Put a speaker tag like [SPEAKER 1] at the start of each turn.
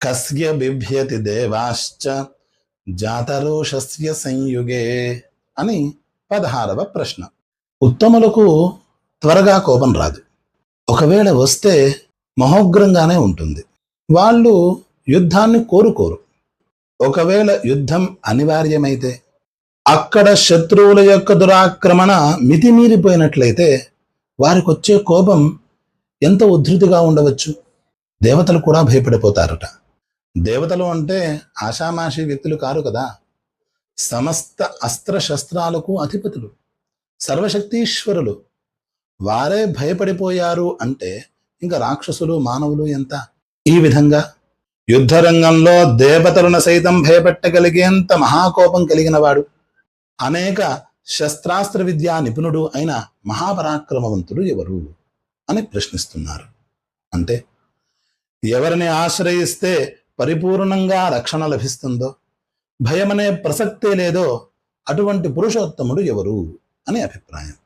[SPEAKER 1] కస్య బిభ్యతి దేవాశ్చ జాతరోషస్య సంయుగే అని 16వ ప్రశ్న. ఉత్తములకు త్వరగా కోపం రాదు. ఒకవేళ వస్తే మహోగ్రంగానే ఉంటుంది. వాళ్ళు యుద్ధాన్ని కోరుకోరు. ఒకవేళ యుద్ధం అనివార్యమైతే, అక్కడ శత్రువుల యొక్క దురాక్రమణ మితిమీరిపోయినట్లయితే వారికి వచ్చే కోపం ఎంత ఉద్ధృతిగా ఉండవచ్చు. దేవతలు కూడా భయపడిపోతారట. దేవతలు అంటే ఆషామాషి వ్యక్తులు కారు కదా. సమస్త అస్త్ర శస్త్రాలకు అధిపతులు, సర్వశక్తీశ్వరులు. వారే భయపడిపోయారు అంటే ఇంకా రాక్షసులు, మానవులు ఎంత. ఈ విధంగా యుద్ధరంగంలో దేవతలను సైతం భయపెట్టగలిగేంత మహాకోపం కలిగిన వాడు, అనేక శస్త్రాస్త్ర విద్యా నిపుణుడు అయిన మహాపరాక్రమవంతుడు ఎవరు అని ప్రశ్నిస్తున్నారు. అంటే ఎవరిని ఆశ్రయిస్తే పరిపూర్ణంగా రక్షణ లభిస్తుందో, భయమనే ప్రసక్తే లేదో అటువంటి పురుషోత్తముడు ఎవరు అని అభిప్రాయం.